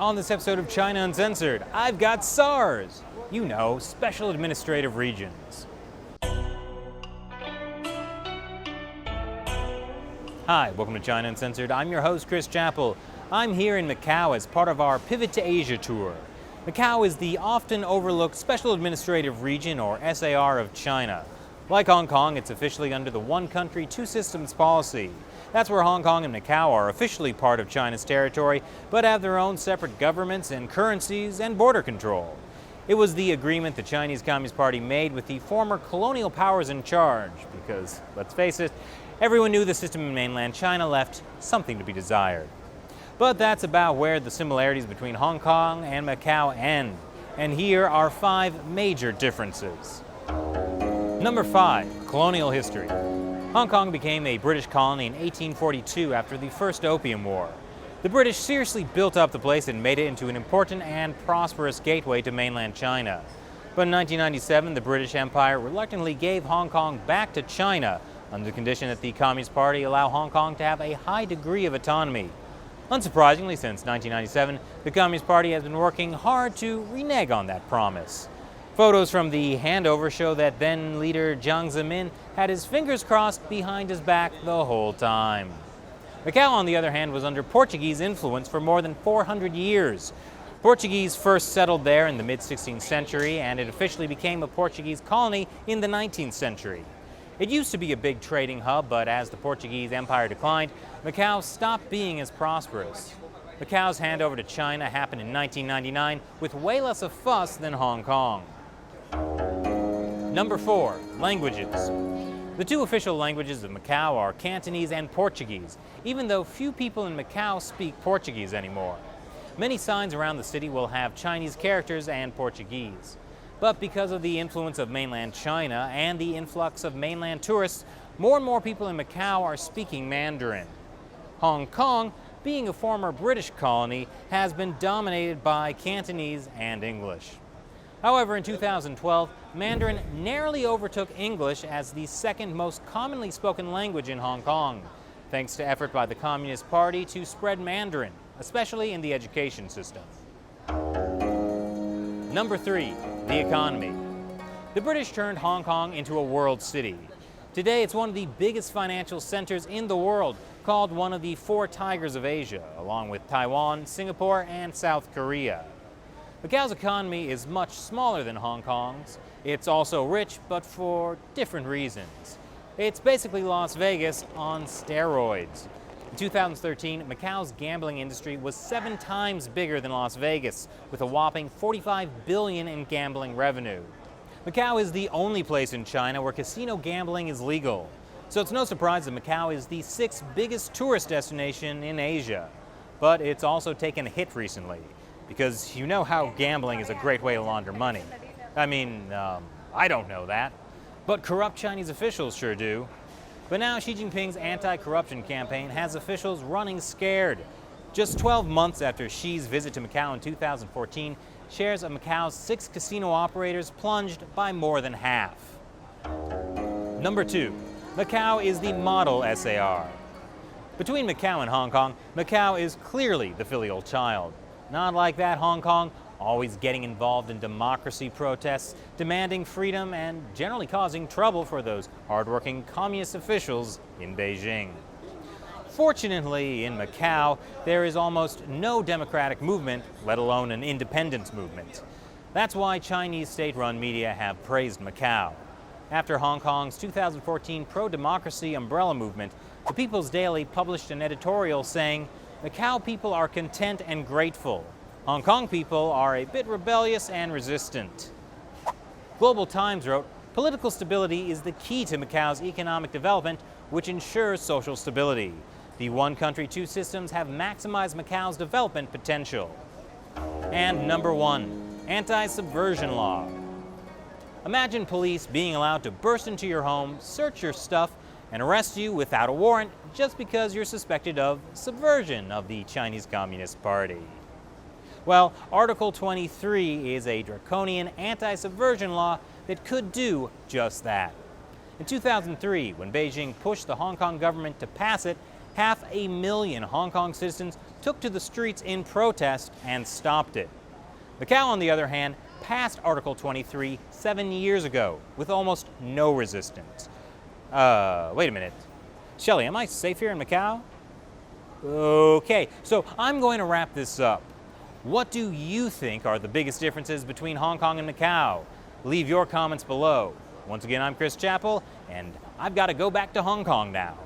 On this episode of China Uncensored, I've got SARS. You know, Special Administrative Regions. Hi, welcome to China Uncensored. I'm your host, Chris Chappell. I'm here in Macau as part of our Pivot to Asia tour. Macau is the often overlooked Special Administrative Region, or SAR, of China. Like Hong Kong, it's officially under the One Country, Two Systems policy. That's where Hong Kong and Macau are officially part of China's territory, but have their own separate governments and currencies and border control. It was the agreement the Chinese Communist Party made with the former colonial powers in charge, because, let's face it, everyone knew the system in mainland China left something to be desired. But that's about where the similarities between Hong Kong and Macau end. And here are 5 major differences. Number 5, colonial history. Hong Kong became a British colony in 1842 after the First Opium War. The British seriously built up the place and made it into an important and prosperous gateway to mainland China. But in 1997, the British Empire reluctantly gave Hong Kong back to China under the condition that the Communist Party allow Hong Kong to have a high degree of autonomy. Unsurprisingly, since 1997, the Communist Party has been working hard to renege on that promise. Photos from the handover show that then leader Jiang Zemin had his fingers crossed behind his back the whole time. Macau, on the other hand, was under Portuguese influence for more than 400 years. Portuguese first settled there in the mid-16th century, and it officially became a Portuguese colony in the 19th century. It used to be a big trading hub, but as the Portuguese Empire declined, Macau stopped being as prosperous. Macau's handover to China happened in 1999 with way less of fuss than Hong Kong. Number 4, languages. The 2 official languages of Macau are Cantonese and Portuguese, even though few people in Macau speak Portuguese anymore. Many signs around the city will have Chinese characters and Portuguese. But because of the influence of mainland China and the influx of mainland tourists, more and more people in Macau are speaking Mandarin. Hong Kong, being a former British colony, has been dominated by Cantonese and English. However, in 2012, Mandarin narrowly overtook English as the second most commonly spoken language in Hong Kong, thanks to effort by the Communist Party to spread Mandarin, especially in the education system. Number 3, the economy. The British turned Hong Kong into a world city. Today, it's one of the biggest financial centers in the world, called one of the 4 tigers of Asia, along with Taiwan, Singapore, and South Korea. Macau's economy is much smaller than Hong Kong's. It's also rich, but for different reasons. It's basically Las Vegas on steroids. In 2013, Macau's gambling industry was 7 times bigger than Las Vegas, with a whopping $45 billion in gambling revenue. Macau is the only place in China where casino gambling is legal. So it's no surprise that Macau is the 6th biggest tourist destination in Asia. But it's also taken a hit recently, because you know how gambling is a great way to launder money. I mean, I don't know that, but corrupt Chinese officials sure do. But now Xi Jinping's anti-corruption campaign has officials running scared. Just 12 months after Xi's visit to Macau in 2014, shares of Macau's 6 casino operators plunged by more than half. Number 2, Macau is the model SAR. Between Macau and Hong Kong, Macau is clearly the filial child. Not like that Hong Kong, always getting involved in democracy protests, demanding freedom, and generally causing trouble for those hardworking communist officials in Beijing. Fortunately, in Macau, there is almost no democratic movement, let alone an independence movement. That's why Chinese state-run media have praised Macau. After Hong Kong's 2014 pro-democracy umbrella movement, the People's Daily published an editorial saying, "Macau people are content and grateful. Hong Kong people are a bit rebellious and resistant." Global Times wrote, "Political stability is the key to Macau's economic development, which ensures social stability. The One Country, Two Systems have maximized Macau's development potential." And number 1, AntiSubversion Law. Imagine police being allowed to burst into your home, search your stuff, and arrest you without a warrant just because you're suspected of subversion of the Chinese Communist Party. Well, Article 23 is a draconian anti-subversion law that could do just that. In 2003, when Beijing pushed the Hong Kong government to pass it, 500,000 Hong Kong citizens took to the streets in protest and stopped it. Macau, on the other hand, passed Article 23 7 years ago with almost no resistance. Wait a minute. Shelley, am I safe here in Macau? Okay, so I'm going to wrap this up. What do you think are the biggest differences between Hong Kong and Macau? Leave your comments below. Once again, I'm Chris Chappell, and I've got to go back to Hong Kong now.